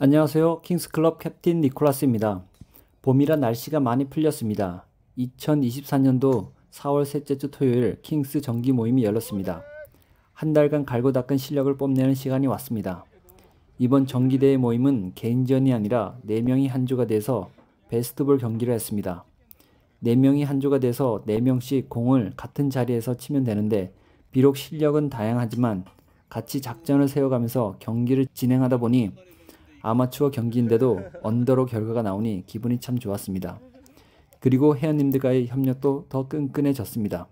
안녕하세요. 킹스클럽 캡틴 니콜라스입니다. 봄이라 날씨가 많이 풀렸습니다. 2024년도 4월 셋째 주 토요일 킹스 정기 모임이 열렸습니다. 한 달간 갈고 닦은 실력을 뽐내는 시간이 왔습니다. 이번 정기대회 모임은 개인전이 아니라 4명이 한 조가 돼서 베스트볼 경기를 했습니다. 4명이 한 조가 돼서 4명씩 공을 같은 자리에서 치면 되는데, 비록 실력은 다양하지만 같이 작전을 세워가면서 경기를 진행하다 보니 아마추어 경기인데도 언더로 결과가 나오니 기분이 참 좋았습니다. 그리고 회원님들과의 협력도 더 끈끈해졌습니다.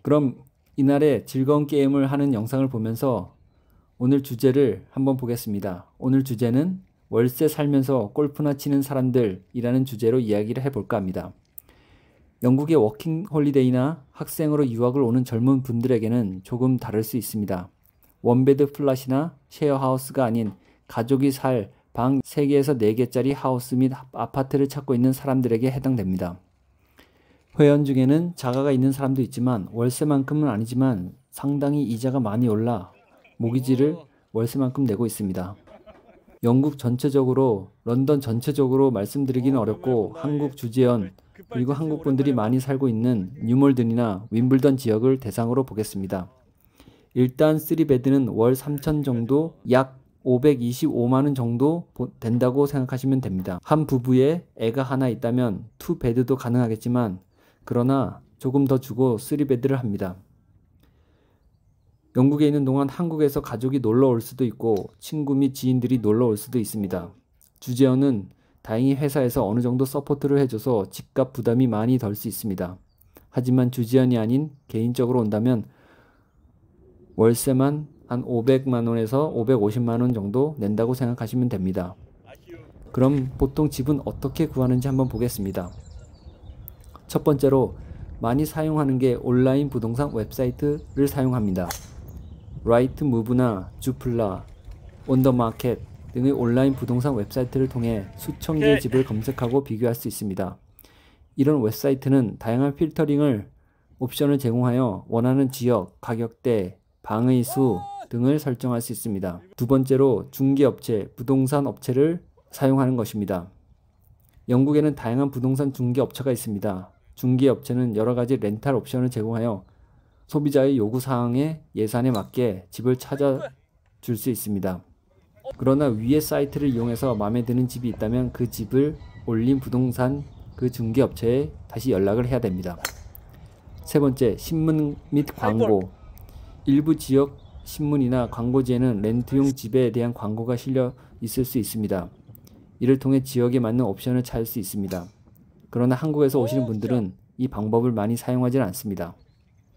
그럼 이날의 즐거운 게임을 하는 영상을 보면서 오늘 주제를 한번 보겠습니다. 오늘 주제는 월세 살면서 골프나 치는 사람들이라는 주제로 이야기를 해볼까 합니다. 영국의 워킹 홀리데이나 학생으로 유학을 오는 젊은 분들에게는 조금 다를 수 있습니다. 원베드 플랫이나 쉐어하우스가 아닌 가족이 살 방 3개에서 4개짜리 하우스 및 아파트를 찾고 있는 사람들에게 해당됩니다. 회원 중에는 자가가 있는 사람도 있지만 월세만큼은 아니지만 상당히 이자가 많이 올라 모기지를 월세만큼 내고 있습니다. 영국 전체적으로, 런던 전체적으로 말씀드리기는 어렵고 한국 주재원 그리고 한국 분들이 많이 살고 있는 뉴몰든이나 윈블던 지역을 대상으로 보겠습니다. 일단 3베드는 월 3,000 정도, 약 525만원 정도 된다고 생각하시면 됩니다. 한 부부에 애가 하나 있다면 2베드도 가능하겠지만, 그러나 조금 더 주고 3베드를 합니다. 영국에 있는 동안 한국에서 가족이 놀러 올 수도 있고 친구 및 지인들이 놀러 올 수도 있습니다. 주재원은 다행히 회사에서 어느 정도 서포트를 해줘서 집값 부담이 많이 덜 수 있습니다. 하지만 주재원이 아닌 개인적으로 온다면 월세만 한 500만원에서 550만원 정도 낸다고 생각하시면 됩니다. 그럼 보통 집은 어떻게 구하는지 한번 보겠습니다. 첫 번째로 많이 사용하는 게 온라인 부동산 웹사이트를 사용합니다. 라이트무브나 주플라, 온더마켓 등의 온라인 부동산 웹사이트를 통해 수천 개의 집을 검색하고 비교할 수 있습니다. 이런 웹사이트는 다양한 필터링을 옵션을 제공하여 원하는 지역, 가격대, 방의 수 등을 설정할 수 있습니다. 두 번째로 중개업체, 부동산 업체를 사용하는 것입니다. 영국에는 다양한 부동산 중개업체가 있습니다. 중개업체는 여러가지 렌탈 옵션을 제공하여 소비자의 요구사항에 예산에 맞게 집을 찾아줄 수 있습니다. 그러나 위의 사이트를 이용해서 마음에 드는 집이 있다면 그 집을 올린 부동산 그 중개업체에 다시 연락을 해야 됩니다. 세 번째, 신문 및 광고. 일부 지역 신문이나 광고지에는 렌트용 집에 대한 광고가 실려 있을 수 있습니다. 이를 통해 지역에 맞는 옵션을 찾을 수 있습니다. 그러나 한국에서 오시는 분들은 이 방법을 많이 사용하지는 않습니다.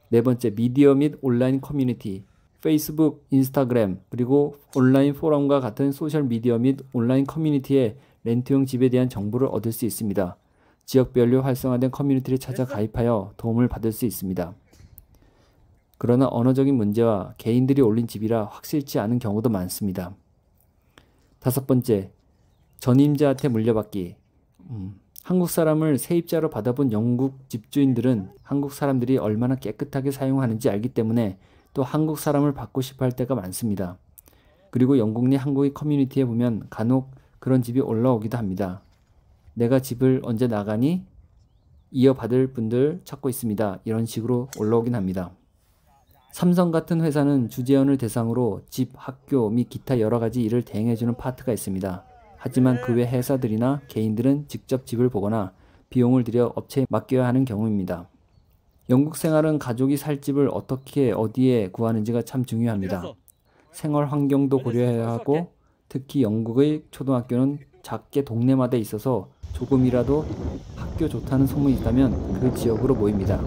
네 번째, 미디어 및 온라인 커뮤니티. 페이스북, 인스타그램, 그리고 온라인 포럼과 같은 소셜미디어 및 온라인 커뮤니티에 렌트용 집에 대한 정보를 얻을 수 있습니다. 지역별로 활성화된 커뮤니티를 찾아 가입하여 도움을 받을 수 있습니다. 그러나 언어적인 문제와 개인들이 올린 집이라 확실치 않은 경우도 많습니다. 다섯 번째, 전임자한테 물려받기. 한국 사람을 세입자로 받아본 영국 집주인들은 한국 사람들이 얼마나 깨끗하게 사용하는지 알기 때문에 또 한국 사람을 받고 싶어 할 때가 많습니다. 그리고 영국 내 한국의 커뮤니티에 보면 간혹 그런 집이 올라오기도 합니다. 내가 집을 언제 나가니? 이어받을 분들 찾고 있습니다. 이런 식으로 올라오긴 합니다. 삼성 같은 회사는 주재원을 대상으로 집, 학교 및 기타 여러가지 일을 대행해주는 파트가 있습니다. 하지만 그 외 회사들이나 개인들은 직접 집을 보거나 비용을 들여 업체에 맡겨야 하는 경우입니다. 영국 생활은 가족이 살 집을 어떻게 어디에 구하는지가 참 중요합니다. 생활 환경도 고려해야 하고 특히 영국의 초등학교는 작게 동네마다 있어서 조금이라도 학교 좋다는 소문이 있다면 그 지역으로 모입니다.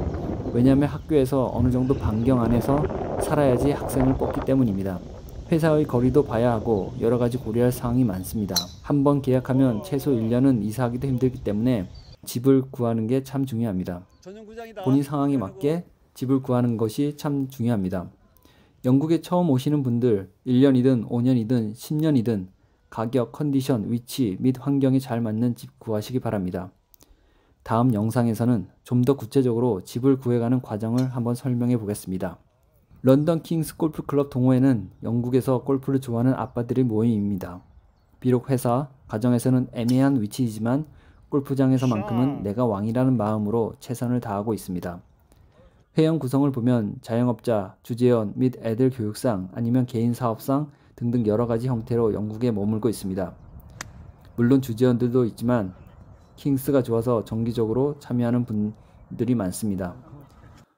왜냐하면 학교에서 어느 정도 반경 안에서 살아야지 학생을 뽑기 때문입니다. 회사의 거리도 봐야 하고 여러가지 고려할 사항이 많습니다. 한번 계약하면 최소 1년은 이사하기도 힘들기 때문에 집을 구하는 게 참 중요합니다. 본인 상황에 맞게 집을 구하는 것이 참 중요합니다. 영국에 처음 오시는 분들 1년이든 5년이든 10년이든 가격, 컨디션, 위치 및 환경에 잘 맞는 집 구하시기 바랍니다. 다음 영상에서는 좀 더 구체적으로 집을 구해가는 과정을 한번 설명해 보겠습니다. 런던 킹스 골프 클럽 동호회는 영국에서 골프를 좋아하는 아빠들의 모임입니다. 비록 회사, 가정에서는 애매한 위치이지만 골프장에서만큼은 내가 왕이라는 마음으로 최선을 다하고 있습니다. 회원 구성을 보면 자영업자, 주재원 및 애들 교육상 아니면 개인 사업상 등등 여러 가지 형태로 영국에 머물고 있습니다. 물론 주재원들도 있지만 킹스가 좋아서 정기적으로 참여하는 분들이 많습니다.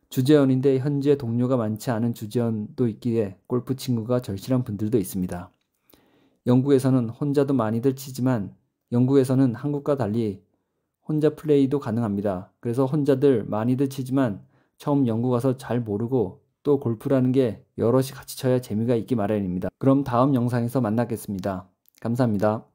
주재원인데 현재 동료가 많지 않은 주재원도 있기에 골프 친구가 절실한 분들도 있습니다. 영국에서는 혼자도 많이들 치지만 영국에서는 한국과 달리 혼자 플레이도 가능합니다. 그래서 혼자들 많이들 치지만 처음 영국 와서 잘 모르고 또 골프라는 게 여럿이 같이 쳐야 재미가 있기 마련입니다. 그럼 다음 영상에서 만나겠습니다. 감사합니다.